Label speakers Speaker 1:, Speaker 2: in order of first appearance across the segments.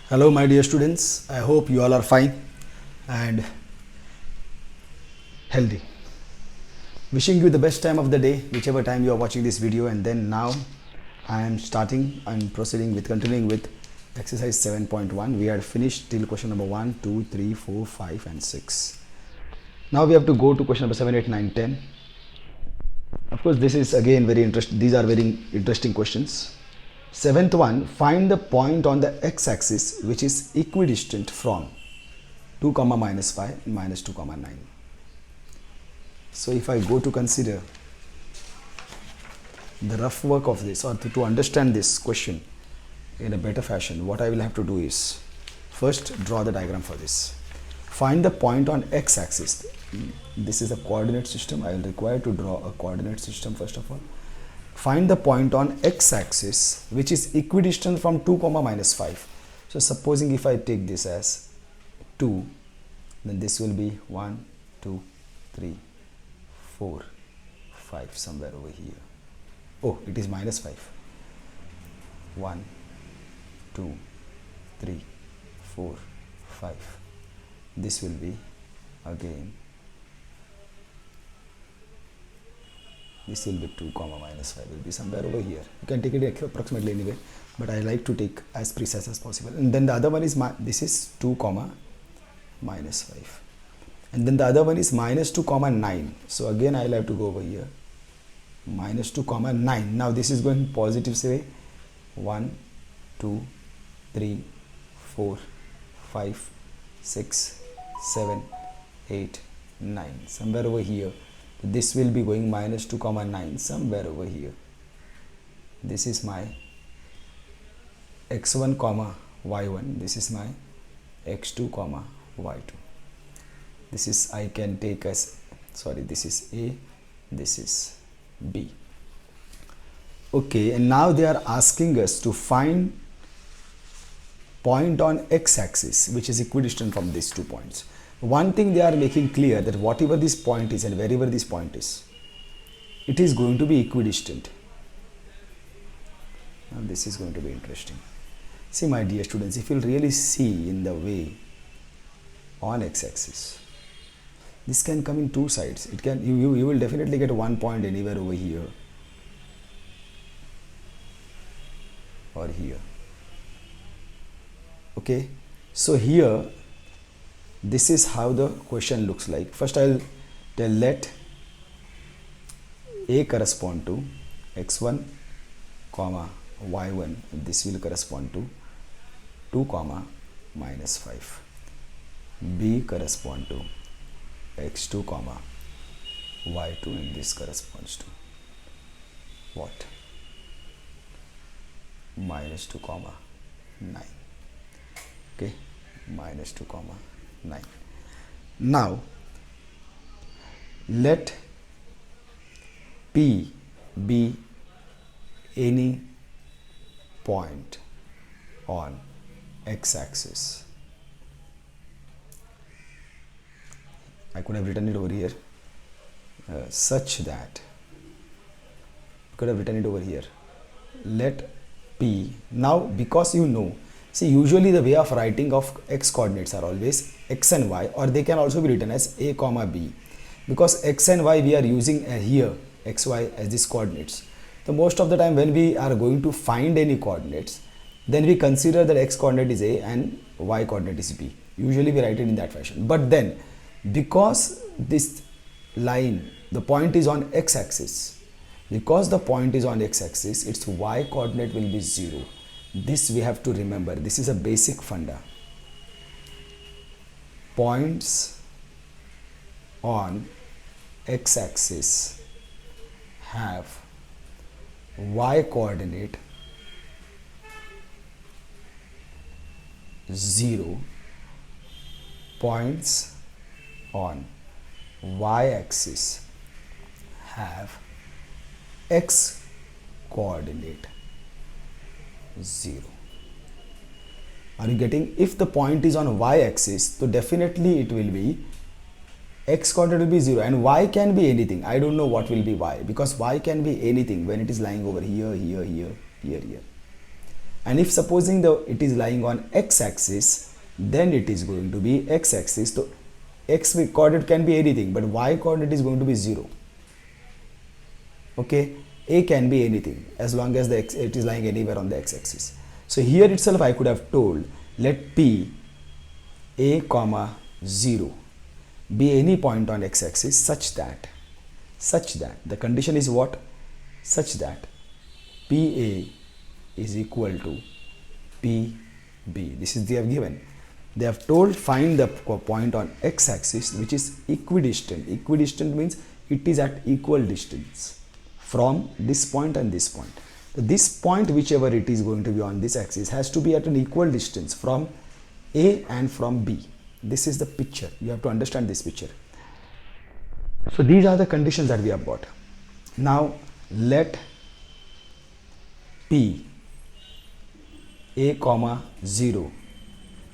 Speaker 1: Hello my dear students, I hope you all are fine and healthy. Wishing you the best time of the day, whichever time you are watching this video. And then now I am continuing with exercise 7.1. We had finished till question number 1, 2, 3, 4, 5 and 6. Now we have to go to question number 7, 8, 9, 10. Of course this is again very interesting. These are very interesting questions. Seventh one, find the point on the x-axis which is equidistant from 2, minus 5 and minus 2, 9. So if I go to consider the rough work of this, or to understand this question in a better fashion, what I will have to do is first draw the diagram for this. Find the point on x-axis. This is a coordinate system. I will require to draw a coordinate system first of all. Find the point on x-axis which is equidistant from 2, minus 5. So supposing if I take this as 2, then this will be 1, 2, 3, 4, 5 somewhere over here. Oh, it is minus 5. 1, 2, 3, 4, 5. This will be again. This will be 2, minus 5 will be somewhere over here. You can take it approximately anyway, but I like to take as precise as possible. And then the other one is, this is 2, minus 5. And then the other one is minus 2, 9. So again I will have to go over here. Minus 2, 9. Now this is going positive, say 1, 2, 3, 4, 5, 6, 7, 8, 9. Somewhere over here. This will be going minus 2, 9 somewhere over here. This is my x1, y1. This is my x2, y2. This is, I can take as, sorry, this is A, this is B. Okay, and now they are asking us to find point on x-axis which is equidistant from these 2 points. One thing they are making clear, that whatever this point is and wherever this point is, it is going to be equidistant. Now this is going to be interesting. See my dear students, if you will really see in the way on x-axis, this can come in two sides. It can, you will definitely get one point anywhere over here or here. Okay, so here this is how the question looks like. First I will tell, let A correspond to x1, y1. This will correspond to 2, minus 5. B correspond to x2, y2, and this corresponds to what? Minus 2, 9. Okay, minus 2, 9. Now let P be any point on x-axis. I could have written it over here such that, could have written it over here, let P, now because you know, see usually the way of writing of x coordinates are always x and y, or they can also be written as a, b, because x and y we are using here x, y as these coordinates. So most of the time when we are going to find any coordinates, then we consider that x coordinate is a and y coordinate is b. Usually we write it in that fashion. But then because this line, the point is on x-axis, because the point is on x-axis, its y coordinate will be 0. This we have to remember. This is a basic funda. Points on x-axis have y coordinate 0. Points on y-axis have x coordinate 0. Are you getting? If the point is on y-axis, so definitely it will be x coordinate will be 0, and y can be anything. I don't know what will be y, because y can be anything when it is lying over here, here, here, here, here. And if supposing it is lying on x-axis, then it is going to be x-axis. So x coordinate can be anything, but y coordinate is going to be 0. Okay, a can be anything as long as it is lying anywhere on the x-axis. So here itself I could have told, let p a comma 0 be any point on x-axis such that the condition is what? Such that PA is equal to PB. This is they have given. They have told find the point on x-axis which is equidistant. Equidistant means it is at equal distance from this point and this point. So this point, whichever it is going to be on this axis, has to be at an equal distance from A and from B. This is the picture. You have to understand this picture. So these are the conditions that we have got. Now let P A comma 0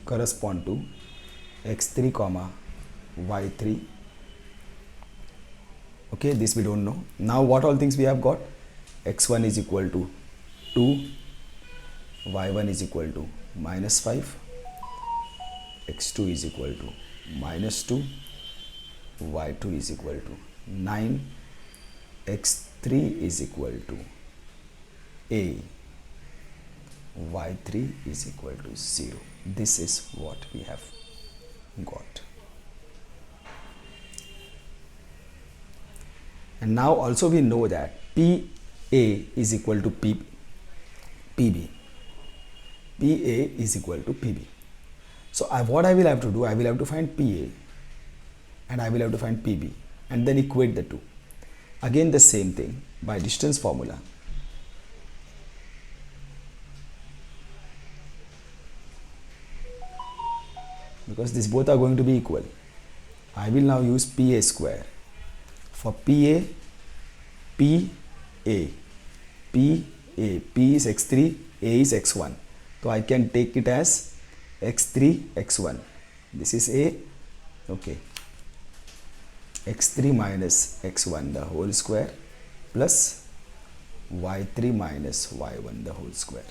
Speaker 1: correspond to x3 comma y3. Okay, this we don't know. Now what all things we have got? x1 is equal to 2, y1 is equal to minus 5, x2 is equal to minus 2, y2 is equal to 9, x3 is equal to a, y3 is equal to 0. This is what we have got. And now also we know that PA is equal to PB. PA is equal to PB. So what I will have to do, I will have to find PA and I will have to find PB and then equate the two. Again the same thing by distance formula. Because these both are going to be equal. I will now use PA square. For PA, P is x3, A is x1. So I can take it as x3, x1. This is A, okay. x3 minus x1 the whole square plus y3 minus y1 the whole square.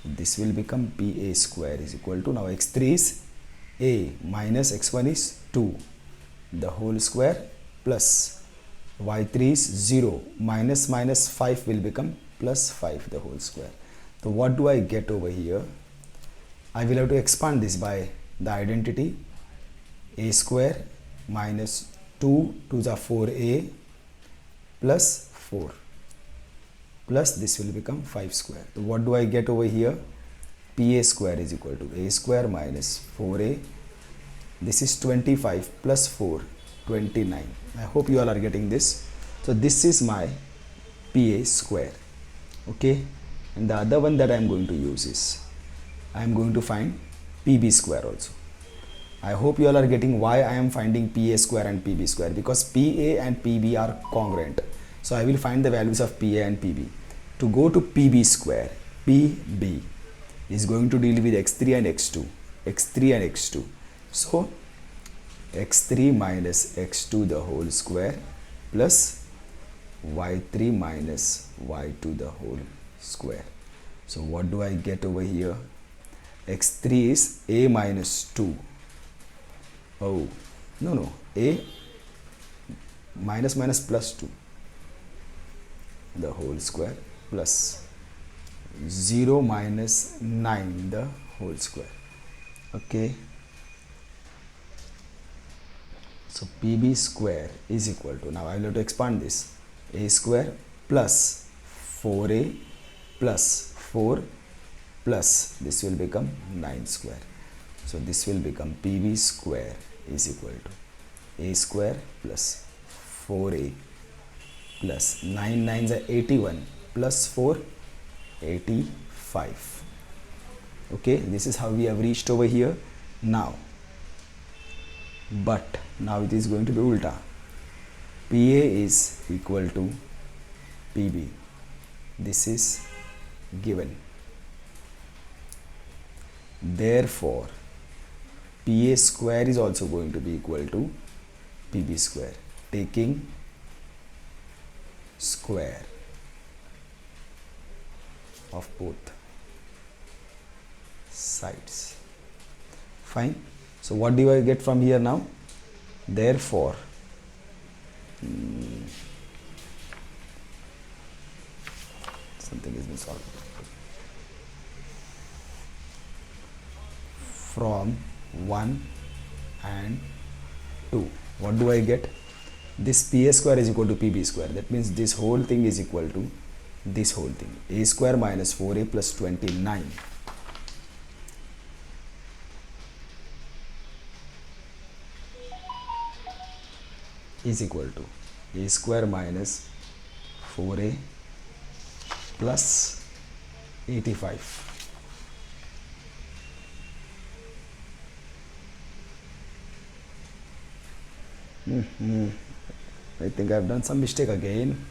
Speaker 1: This will become PA square is equal to, now x3 is A minus x1 is 2 the whole square plus y3 is 0 minus 5 will become plus 5 the whole square. So what do I get over here? I will have to expand this by the identity a square minus 2 to the 4a plus 4 plus this will become 5 square. So what do I get over here? PA square is equal to a square minus 4a. This is 25 plus 4, 29. I hope you all are getting this. So this is my PA square. Okay. And the other one that I am going to use is, I am going to find PB square also. I hope you all are getting why I am finding PA square and PB square, because PA and PB are congruent. So I will find the values of PA and PB. To go to PB square, PB is going to deal with x3 and x2, x3 and x2. So x3 minus x2 the whole square plus y3 minus y2 the whole square. So what do I get over here? x3 is a minus 2. Oh, no, a minus plus 2 the whole square plus 0 minus 9 the whole square. Okay. So PB square is equal to, now I will have to expand this, a square plus 4a plus 4 plus this will become 9 square. So this will become PB square is equal to a square plus 4a plus 9 9s are 81 plus 4, 85. Okay, this is how we have reached over here. Now, but now it is going to be ulta. PA is equal to PB. This is given. Therefore, PA square is also going to be equal to PB square. Taking square of both. sides. Fine. So what do I get from here now? Therefore, something is solved. From 1 and 2, what do I get? This PA square is equal to PB square. That means this whole thing is equal to this whole thing. A square minus 4A plus 29 is equal to A square minus 4A plus 85. I think I've done some mistake again.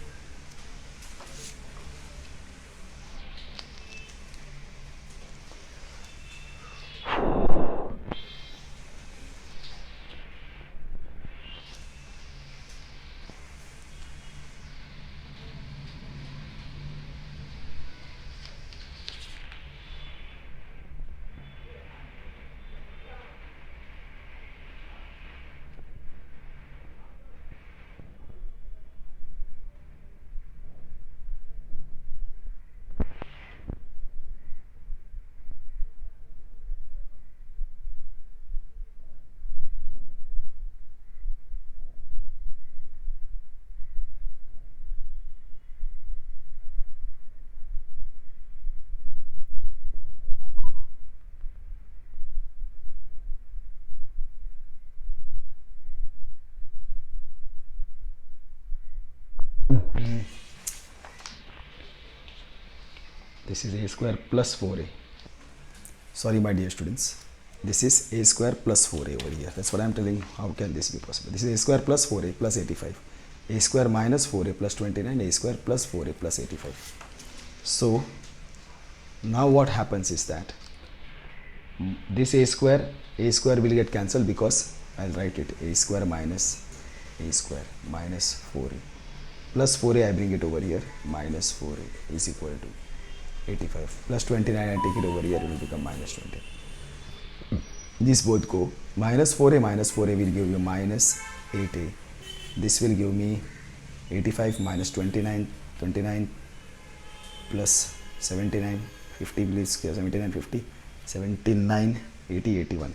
Speaker 1: This is A square plus 4A. Sorry, my dear students. This is A square plus 4A over here. That's what I'm telling you. How can this be possible? This is A square plus 4A plus 85. A square minus 4A plus 29. A square plus 4A plus 85. So, now what happens is that this A square will get cancelled because I'll write it A square minus 4A plus 4A, I bring it over here, minus 4A is equal to 85 plus 29, I take it over here, it will become minus 20. These both go. Minus 4A will give you minus 8A. This will give me 85 minus 29 plus 79, 50 please, 79, 50, 79, 80, 81.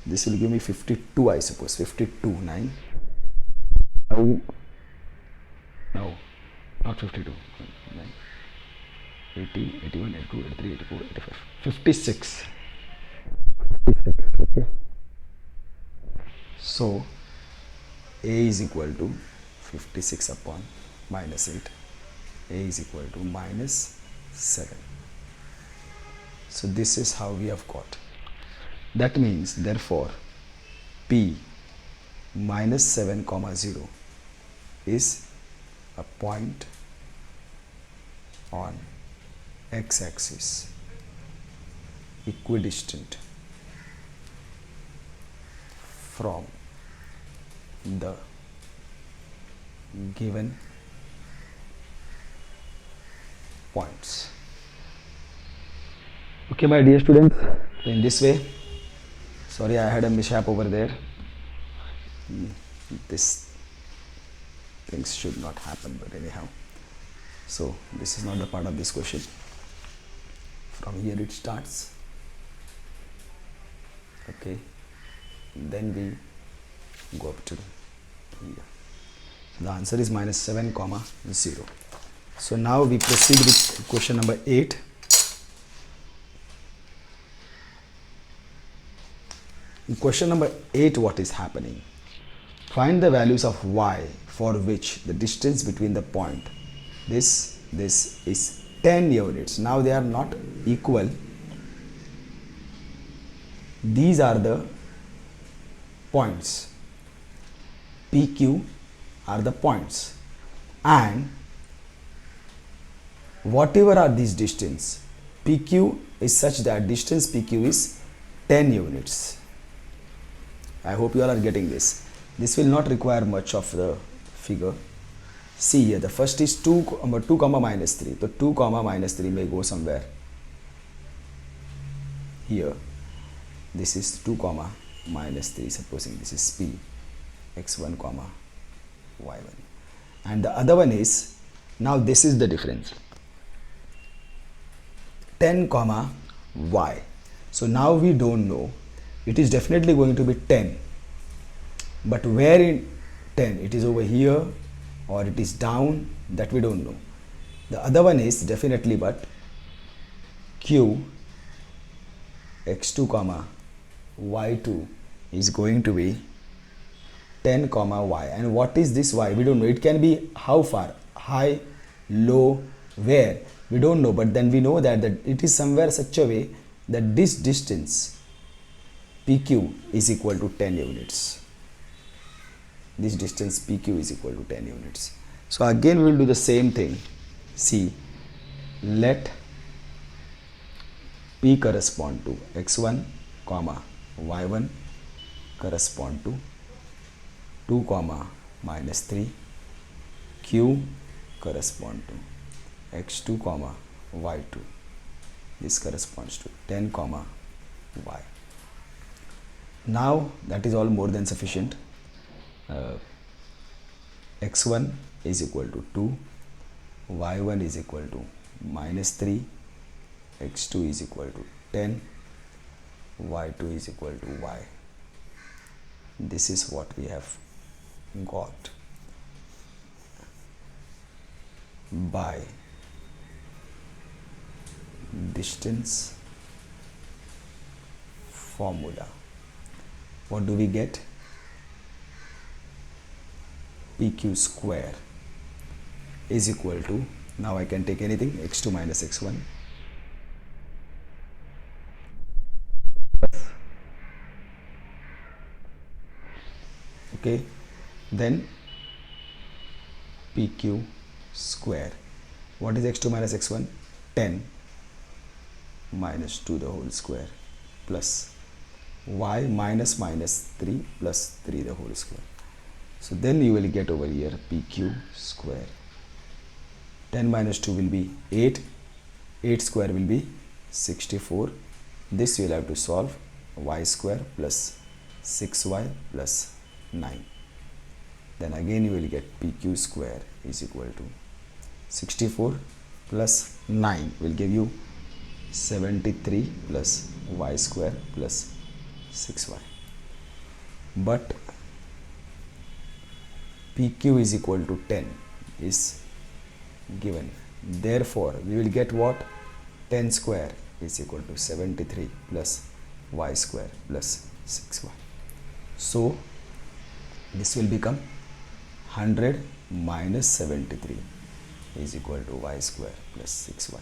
Speaker 1: This will give me 52, I suppose, 52, 9. No, not 52, 9. 80, 81, 82, 83, 84, 85, 56. Okay. So, A is equal to 56 upon minus 8. A is equal to minus 7. So, this is how we have got. That means, therefore, P minus 7 comma 0 is a point on x-axis equidistant from the given points. Okay, my dear students, in this way, sorry I had a mishap over there. This things should not happen, but anyhow, so this is not the part of this question. From here it starts, okay, then we go up to here. The answer is minus 7 comma 0. So now we proceed with question number 8. In question number 8, what is happening? Find the values of y for which the distance between the point, this is 10 units. Now they are not equal. These are the points. PQ are the points, and whatever are these distance, PQ is such that distance PQ is 10 units. I hope you all are getting this. This will not require much of the figure. See here, the first is 2 comma minus 3. So 2 comma minus 3 may go somewhere here. This is 2 comma minus 3, supposing this is P x1 comma y1, and the other one is, now this is the difference, 10 comma y. So now we don't know, it is definitely going to be 10, but where in 10, it is over here or it is down, that we don't know. The other one is definitely, but q x2 comma y2 is going to be 10 comma y, and what is this y? We don't know. It can be how far, high, low, where, we don't know, but then we know that it is somewhere such a way that this distance PQ is equal to 10 units. This distance PQ is equal to 10 units. So again we will do the same thing. See, let P correspond to x1 comma y1 correspond to 2 comma minus 3, Q correspond to x2 comma y2, this corresponds to 10 comma y. Now that is all more than sufficient. X1 is equal to 2, y1 is equal to minus 3, x2 is equal to 10, y2 is equal to y. This is what we have got by distance formula. What do we get? PQ square is equal to, now I can take anything, x2 minus x1 okay, then PQ square. What is x2 minus x1? 10 minus 2 the whole square plus y minus minus 3 plus 3 the whole square. So then you will get over here PQ square. 10 minus 2 will be 8, 8 square will be 64. This you will have to solve, y square plus 6y plus 9. Then again you will get PQ square is equal to 64 plus 9 will give you 73 plus y square plus 6y. But PQ is equal to 10 is given. Therefore, we will get what? 10 square is equal to 73 plus y square plus 6y. So, this will become 100 minus 73 is equal to y square plus 6y.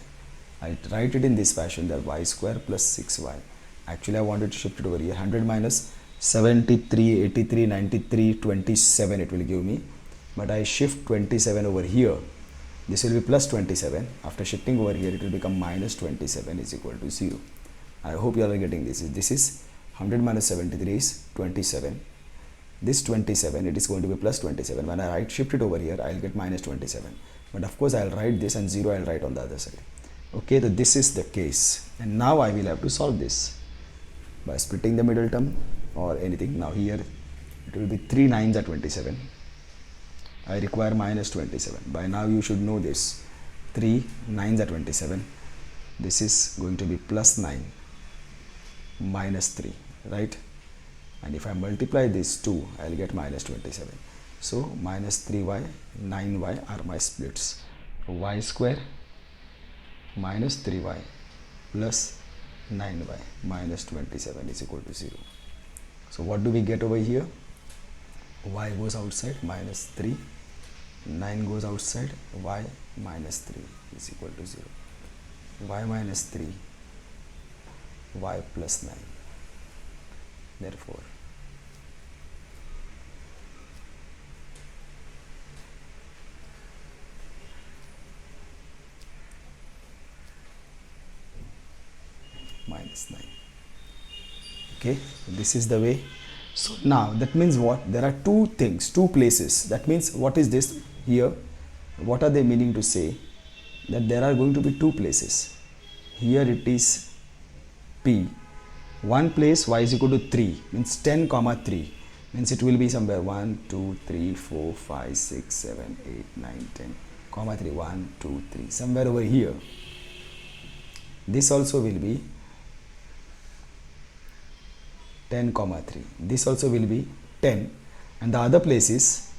Speaker 1: I'll write it in this fashion, that y square plus 6y. Actually, I wanted to shift it over here. 100 minus 73, 83, 93, 27 it will give me. But I shift 27 over here. This will be plus 27. After shifting over here, it will become minus 27 is equal to 0. I hope you all are getting this. This is 100 minus 73 is 27. This 27, it is going to be plus 27. When I shift it over here, I will get minus 27. But of course, I will write this and 0 I will write on the other side. Okay, so this is the case. And now I will have to solve this by splitting the middle term or anything. Now here it will be 3 9s are 27. I require minus 27. By now you should know this. 3 9s are 27. This is going to be plus 9 minus 3, right? And if I multiply this 2, I will get minus 27. So minus 3y, 9y are my splits. Y square minus 3y plus 9y minus 27 is equal to 0. So what do we get over here? Y goes outside, minus 3, 9 goes outside, y minus 3 is equal to 0. Y minus 3, y plus 9. Therefore, minus 9. Okay, this is the way. So now that means what? There are two things, two places. That means what is this here? What are they meaning to say? That there are going to be two places. Here it is P one place y is equal to 3 means 10 comma 3 means it will be somewhere 1 2 3 4 5 6 7 8 9 10 comma 3 1 2 3 somewhere over here. This also will be 10 comma 3, this also will be 10, and the other place is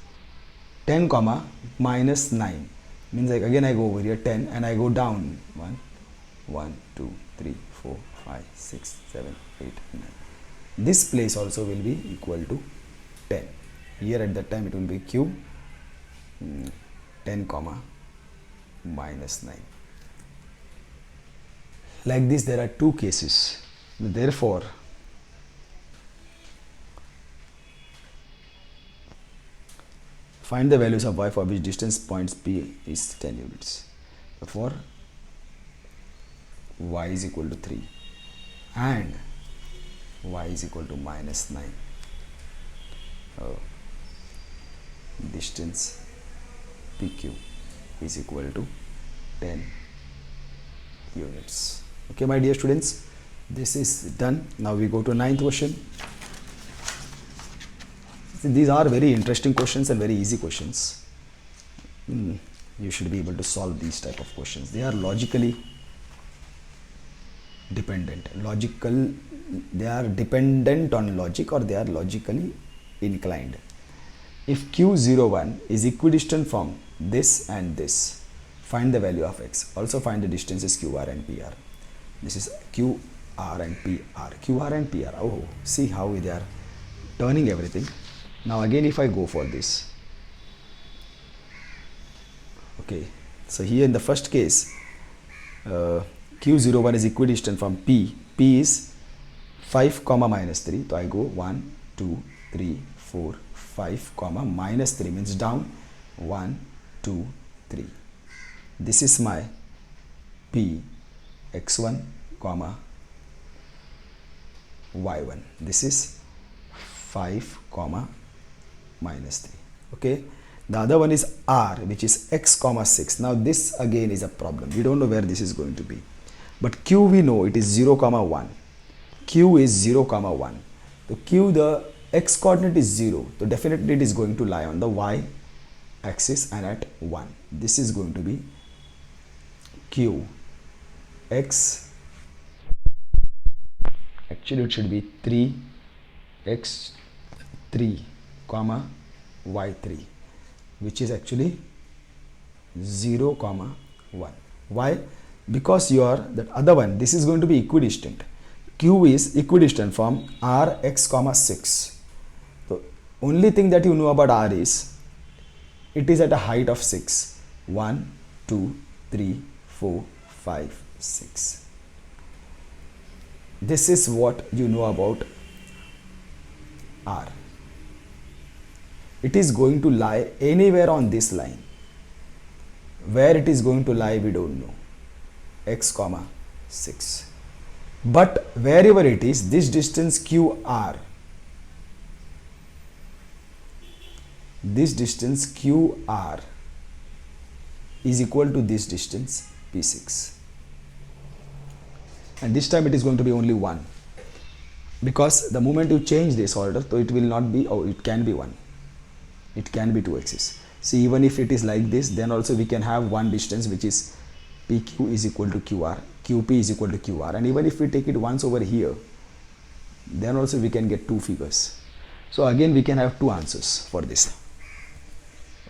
Speaker 1: 10 comma minus 9 means like again I go over here 10 and I go down 1 2 3 4 5 6 7 8 9. This place also will be equal to 10. Here at that time it will be q 10 comma minus 9. Like this there are two cases. Therefore find the values of y for which distance points p is 10 units. Therefore y is equal to 3 and y is equal to minus 9. Distance PQ is equal to 10 units. Okay, my dear students, this is done. Now we go to 9th question. These are very interesting questions and very easy questions. You should be able to solve these type of questions. They are logically dependent. They are dependent on logic, or they are logically inclined. If Q01 is equidistant from this and this, find the value of x. Also find the distances QR and PR. This is QR and PR. QR and PR. Oh, see how they are turning everything. Now again if I go for this. Okay, so here in the first case, Q01 is equidistant from P. P is 5 comma minus 3. So I go 1, 2, 3, 4, 5 comma minus 3 means down 1, 2, 3. This is my P x1 comma y1. This is 5 comma minus 3. Okay, the other one is R, which is x comma 6. Now this again is a problem. We don't know where this is going to be, but Q we know it is 0 comma 1. Q is 0 comma 1. So Q, the x coordinate is 0, so definitely it is going to lie on the y axis and at 1. This is going to be Q x, actually it should be 3 x3 comma y3, which is actually 0 comma 1. Why? Because that other one, this is going to be equidistant. Q is equidistant from R x comma 6. So only thing that you know about R is it is at a height of 6. 1, 2, 3, 4, 5, 6. This is what you know about R. It is going to lie anywhere on this line. Where it is going to lie we don't know. X comma 6. But wherever it is, this distance QR, this distance QR is equal to this distance P6. And this time it is going to be only 1. Because the moment you change this order, so it will not be, it can be 1. It can be 2 axis. See, even if it is like this, then also we can have one distance which is PQ is equal to QR, QP is equal to QR, and even if we take it once over here, then also we can get two figures. So again we can have two answers for this.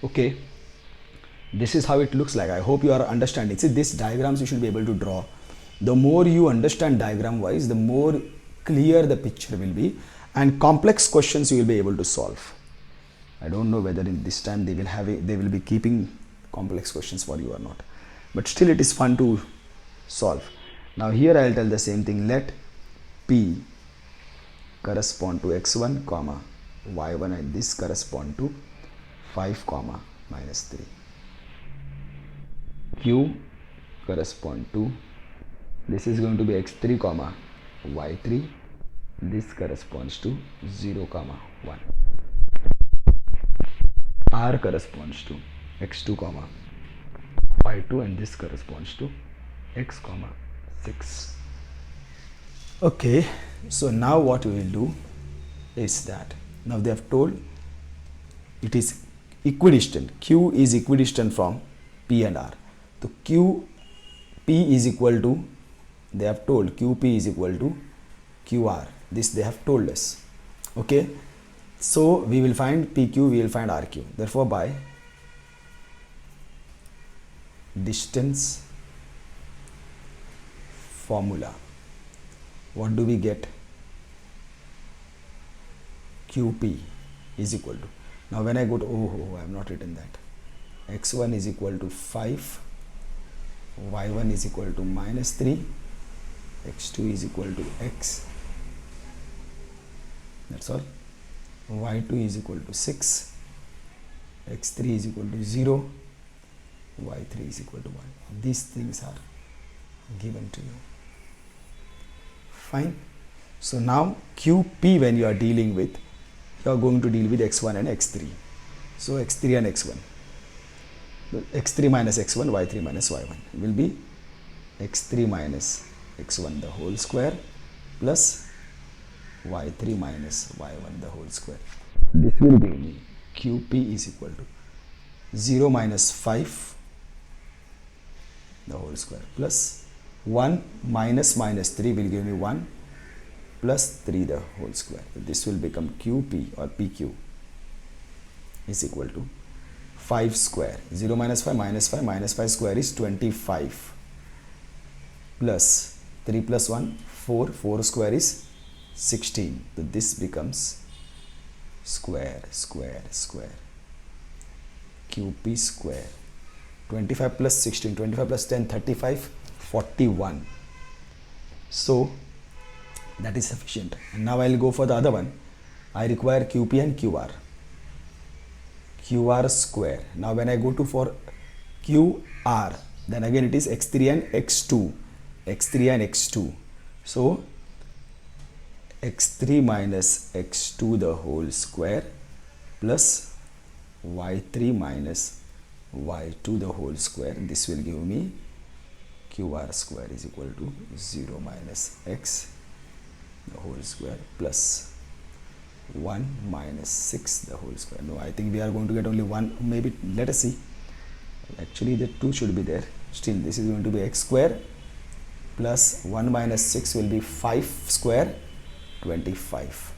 Speaker 1: Okay, this is how it looks like. I hope you are understanding. See, these diagrams you should be able to draw. The more you understand diagram wise, the more clear the picture will be, and complex questions you will be able to solve. I don't know whether in this time they will be keeping complex questions for you or not, but still it is fun to solve. Now here I will tell the same thing. Let P correspond to x1 comma y1 and this correspond to 5 comma minus 3. Q correspond to, this is going to be x3 comma y3, this corresponds to 0 comma 1. R corresponds to x2 comma y2 and this corresponds to x comma 6. Okay. So now what we will do is that now they have told it is equidistant. Q is equidistant from P and R. So QP is equal to, they have told QP is equal to QR. This they have told us. Okay. So we will find PQ, we will find RQ. Therefore, by distance formula, what do we get? QP is equal to, now when I go to, I have not written that, x1 is equal to 5, y1 is equal to -3, x2 is equal to x, that's all, y2 is equal to 6, x3 is equal to 0, y3 is equal to 1. These things are given to you. Fine. So now QP, when you are dealing with, you are going to deal with x1 and x3. So x3 and x1, x3 minus x1, y3 minus y1 will be x3 minus x1 the whole square plus y3 minus y1 the whole square. This will give me QP is equal to 0 minus 5 the whole square plus 1 minus 3 will give me 1 plus 3 the whole square. This will become QP or PQ is equal to 5 square. 0 minus 5 minus 5 minus 5 square is 25 plus 3 plus 1 4, 4 square is 16. So this becomes square QP square. 25 plus 16, 25 plus 10, 35, 41. So that is sufficient. And now I will go for the other one. I require QP and QR. QR square. Now when I go to for QR, then again it is x3 and x2. x3 and x2. So x3 minus x2 the whole square plus y3 minus y2 the whole square. This will give me QR square is equal to 0 minus x the whole square plus 1 minus 6 the whole square. No, I think we are going to get only one, maybe let us see. Actually the 2 should be there. Still this is going to be x square plus 1 minus 6 will be 5 square, 25.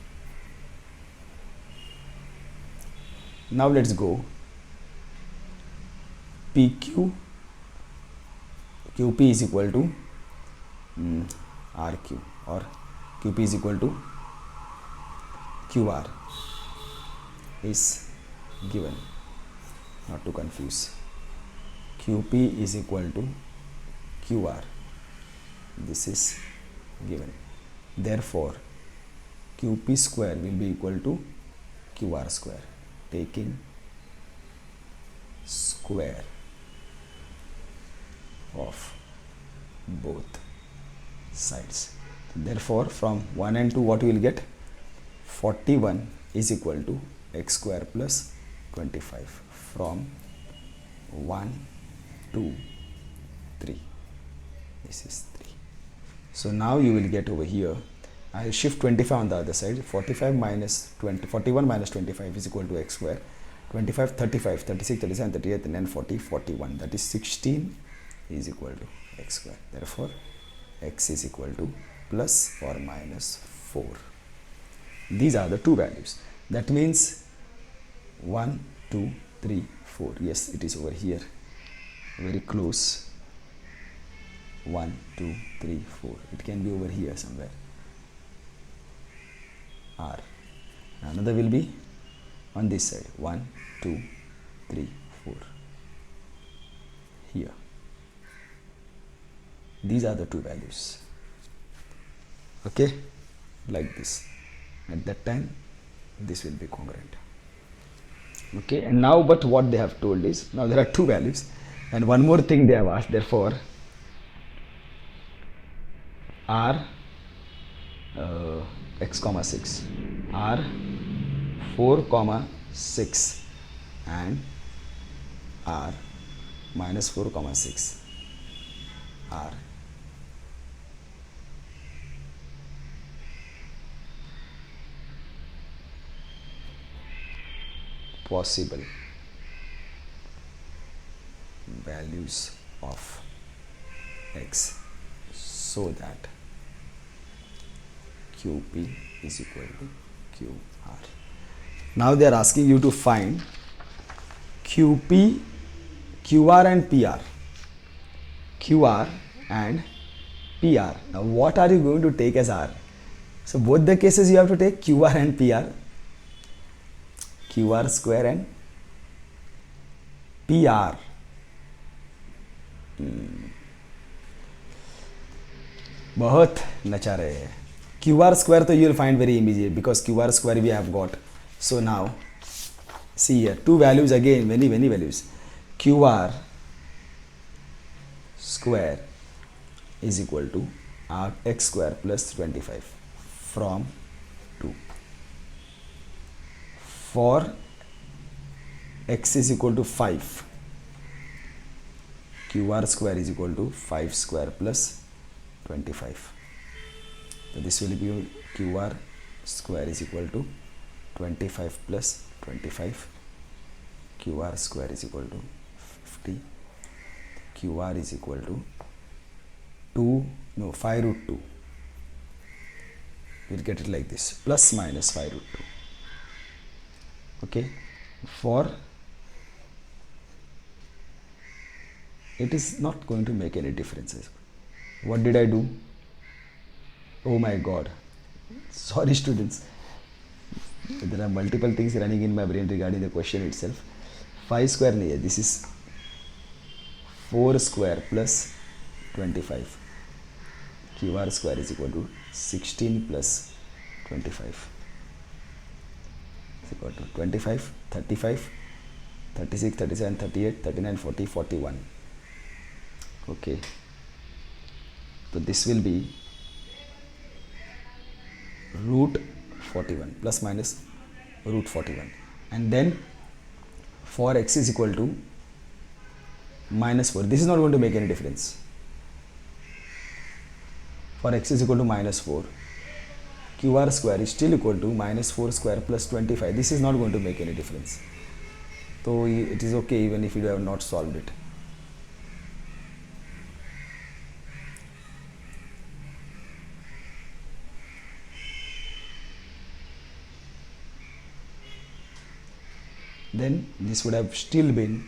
Speaker 1: Now let's go PQ. QP is equal to RQ or QP is equal to QR is given, not to confuse. QP is equal to QR. This is given. Therefore, QP square will be equal to QR square, taking square of both sides. Therefore, from 1 and 2 what we will get? 41 is equal to x square plus 25 from 1, 2, 3. This is 3. So now you will get over here, I will shift 25 on the other side. 45 minus 20, 41 minus 25 is equal to x square. 25, 35, 36, 37, 38, and then 40, 41. That is 16 is equal to x square. Therefore, x is equal to plus or minus 4. These are the two values. That means 1, 2, 3, 4. Yes, it is over here. Very close. 1, 2, 3, 4. It can be over here somewhere. R. Another will be on this side. 1, 2, 3, 4. Here. These are the two values. Okay, like this. At that time, this will be congruent. Okay, and now, but what they have told is, now there are two values, and one more thing they have asked. Therefore, R x comma 6, R 4 comma 6, and R minus 4 comma 6, R possible values of x so that QP is equal to QR. Now they are asking you to find QP, QR and PR. QR and PR. Now what are you going to take as R? So both the cases you have to take QR and PR. QR square and PR. बहुत नचा रहे हैं. QR square तो you will find very immediate because QR square we have got. So now see here two values again, many values. QR square is equal to x square plus 25 from 2. For x is equal to 5, QR square is equal to 5 square plus 25. So this will be QR square is equal to 25 plus 25. QR square is equal to 50. QR is equal to 5 root 2. We'll get it like this, plus minus 5 root 2. Okay, for it is not going to make any differences. What did I do? Oh my god, sorry students, there are multiple things running in my brain regarding the question itself. 5 square nahi hai, this is 4 square plus 25. QR square is equal to 16 plus 25 is equal to 25, 35, 36, 37, 38, 39, 40, 41. Okay, so this will be root 41 plus minus root 41, and then for x is equal to minus 4, this is not going to make any difference. For x is equal to minus 4, QR square is still equal to minus 4 square plus 25. This is not going to make any difference. So it is okay even if you have not solved it. Then this would have still been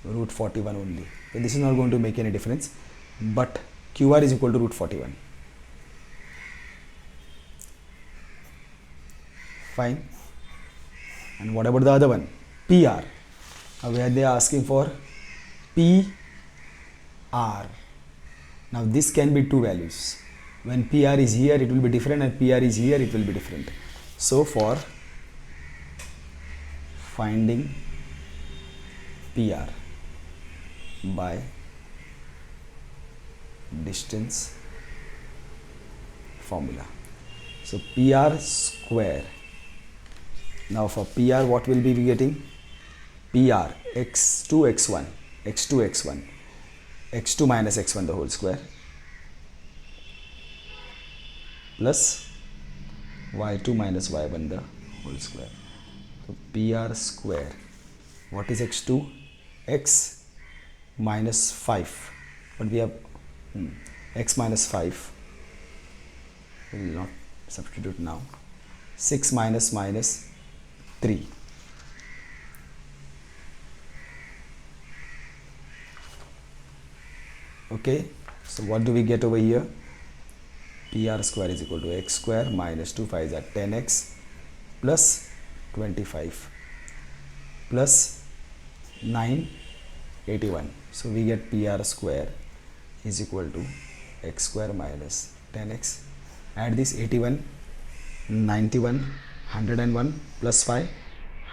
Speaker 1: root 41 only. So this is not going to make any difference, but QR is equal to root 41. Fine. And what about the other one? PR. Now where they are asking for PR. Now this can be two values. When PR is here it will be different, and PR is here it will be different. So for finding PR by distance formula. So PR square. Now for PR what will we be getting? PR x2 x1, x2 x1, x2 minus x1 the whole square plus y2 minus y1 the whole square. So PR square, what is x2? X minus 5. What we have? X minus 5. We will not substitute now. 6 minus minus 3. Okay, so what do we get over here? PR square is equal to x square minus 2 5 is 10x plus 25 plus 9 81. So we get PR square is equal to x square minus 10x. Add this 81, 91, 101 plus 5,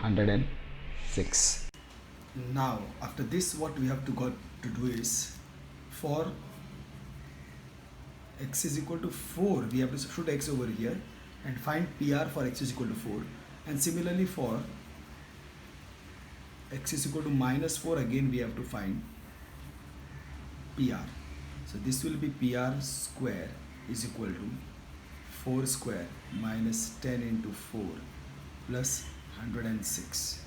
Speaker 1: 106. Now after this what we have to do is, for x is equal to 4 we have to substitute x over here and find PR for x is equal to 4, and similarly for x is equal to minus 4 again we have to find PR. So this will be PR square is equal to 4 square minus 10 into 4 plus 106.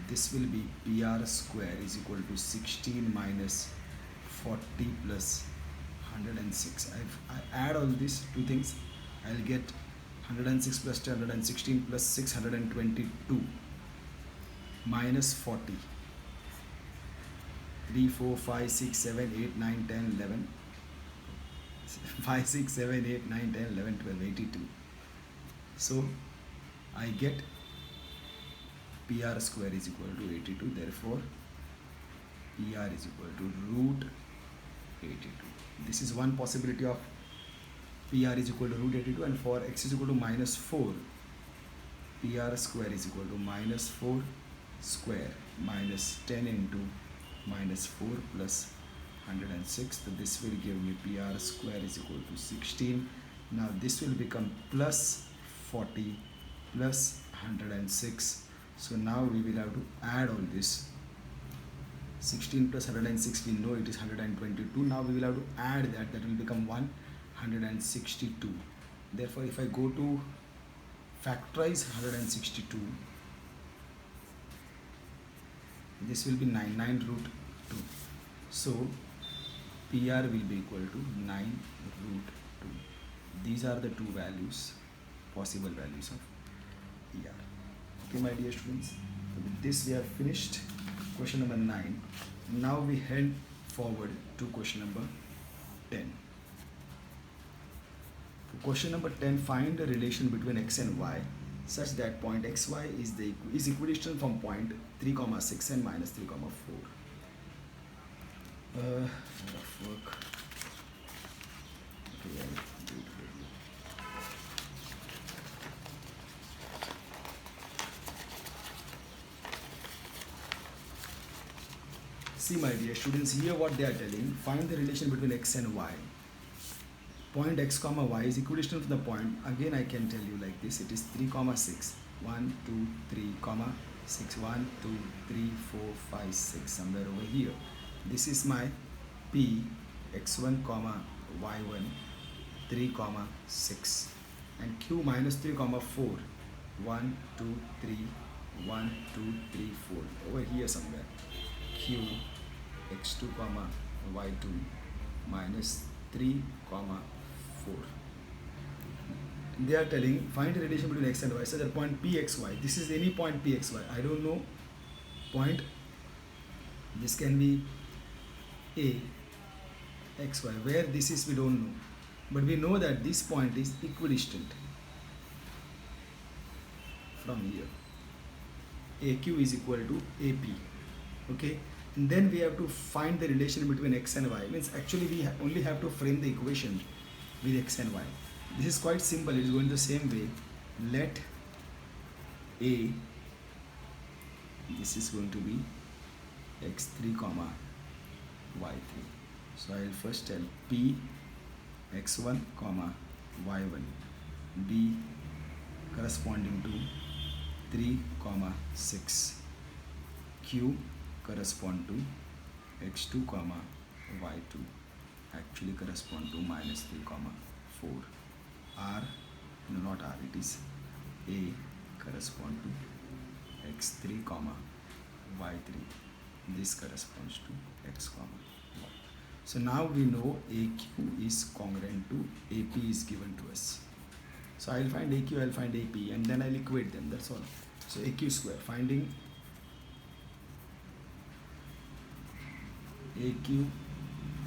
Speaker 1: this will be PR square is equal to 16 minus 40 plus 106. I add all these two things, I'll get 106 plus 10, 116 plus 622 minus 40. 3, 4, 5, 6, 7, 8, 9, 10, 11. 5, 6, 7, 8, 9, 10, 11, 12, 82. So I get PR square is equal to 82. Therefore, PR is equal to root 82. This is one possibility of PR is equal to root 82, and for x is equal to minus 4, PR square is equal to minus 4 square minus 10 into minus 4 plus 106. So this will give me PR square is equal to 16. Now this will become plus 40 plus 106. So now we will have to add all this. 16 plus 106, we know it is 122. Now we will have to add that will become 162. Therefore, if I go to factorize 162, this will be 9 root 2. So PR will be equal to 9 root 2. These are the two values, possible values of PR. Okay, my dear students, so with this we have finished question number 9. Now we head forward to question number 10. For question number 10, find the relation between x and y such that point xy is equidistant from point 3, 6 and minus 3, 4. Rough work. Okay, I'll do it for you. See, my dear students, here what they are telling, find the relation between x and y. Point x comma y is equidistant from the point. Again, I can tell you like this, it is 3, 6. 1, 2, 3, 6. 1, 2, 3, 4, 5, 6. Somewhere over here. This is my P, x1, y1, 3, 6. And Q minus 3, 4. 1, 2, 3, 1, 2, 3, 4. Over here somewhere. Q, x2, y2, minus 3, 4. They are telling find the relation between x and y. So the point pxy. This is any point pxy. I don't know point. This can be a xy. Where this is we don't know, but we know that this point is equidistant from here. AQ is equal to AP. Okay. And then we have to find the relation between x and y. Means actually we only have to frame the equation with x and y. This is quite simple. It is going the same way. Let A, this is going to be x3, y3. So I will first tell P, x1, y1, B corresponding to 3, 6, Q correspond to x2, y2, actually correspond to minus 3, 4. R, no, not R, it is A correspond to x3, y3. This corresponds to x, y. So now we know AQ is congruent to AP is given to us. So I'll find AQ, I'll find AP, and then I'll equate them. That's all. So AQ square, finding AQ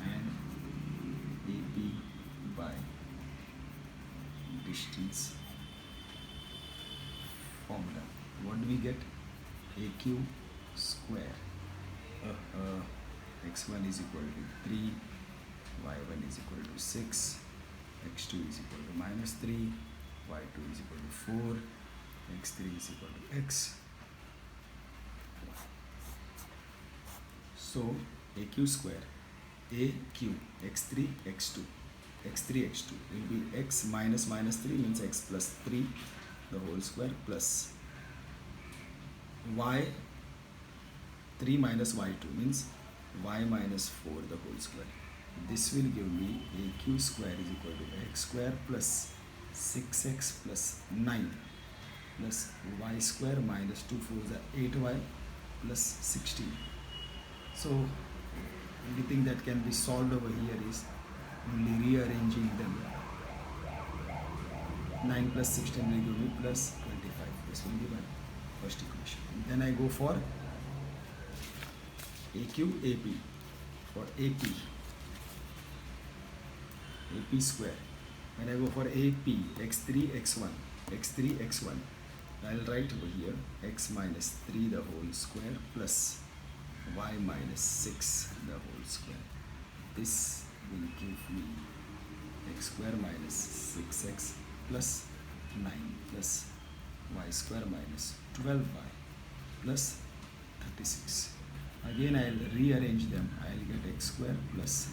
Speaker 1: and AP by distance formula. What do we get? AQ square. X1 is equal to 3, y1 is equal to 6, x2 is equal to minus 3, y2 is equal to 4, x3 is equal to x. So AQ square, AQ, x3, x2, x3, x2 will be x minus 3 means x plus 3 the whole square plus y 3 minus y2 means y minus 4 the whole square. This will give me AQ square is equal to x square plus 6x plus 9 plus y square minus 2 4 is 8y plus 16. So only thing that can be solved over here is only rearranging them. 9 plus 16 will give me plus 25. This will be my first equation. Then I go for AQ AP. For AP square. When I go for AP, x3 x1, I'll write over here x minus 3 the whole square plus y minus 6 the whole square. This will give me x square minus 6x plus 9 plus y square minus 12y plus 36. Again I'll rearrange them. I'll get x square plus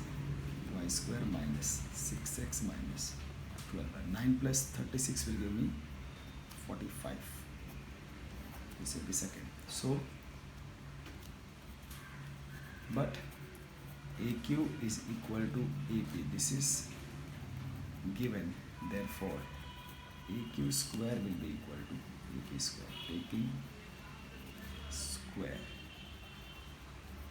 Speaker 1: y square minus 6x minus 12. 9 plus 36 will give me 45. This will be second. So, but AQ is equal to AP. This is given. Therefore, AQ square will be equal to AP square. Taking square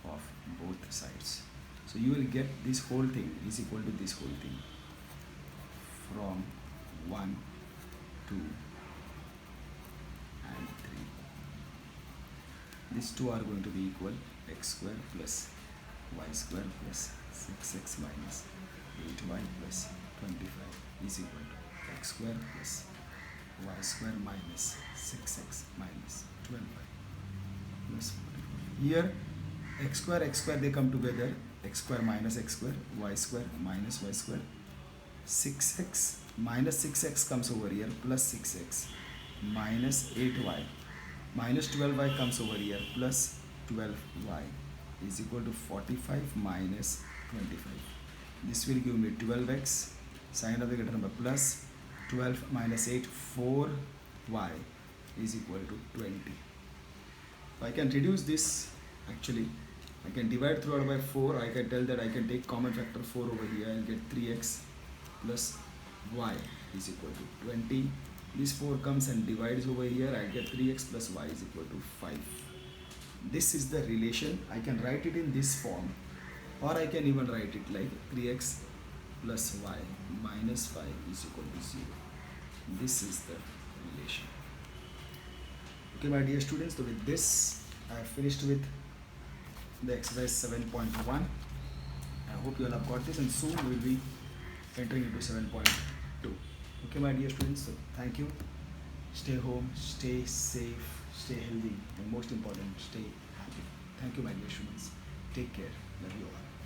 Speaker 1: of both sides. So you will get this whole thing is equal to this whole thing from 1, 2 and 3. These two are going to be equal. X square plus y square plus 6x minus 8y plus 25 is equal to x square plus y square minus 6x minus 12y plus 45. Here x square they come together. X square minus x square, y square minus y square. 6x minus 6x comes over here, plus 6x minus 8y minus 12y comes over here, plus 12y is equal to 45 minus 25. This will give me 12x, sign of the greater number, plus 12 minus 8, 4y is equal to 20. So I can reduce this. Actually I can divide throughout by 4. I can tell that I can take common factor 4 over here. I'll get 3x plus y is equal to 20. This 4 comes and divides over here. I get 3x plus y is equal to 5. This is the relation. I can write it in this form, or I can even write it like 3x plus y minus 5 is equal to 0. This is the relation. Okay, my dear students, so with this I have finished with the exercise 7.1. I hope you all have got this, and soon we will be entering into 7.2. Okay, my dear students, so thank you. Stay home, stay safe, stay healthy, and most important, stay happy. Thank you, my dear students. Take care. Love you all.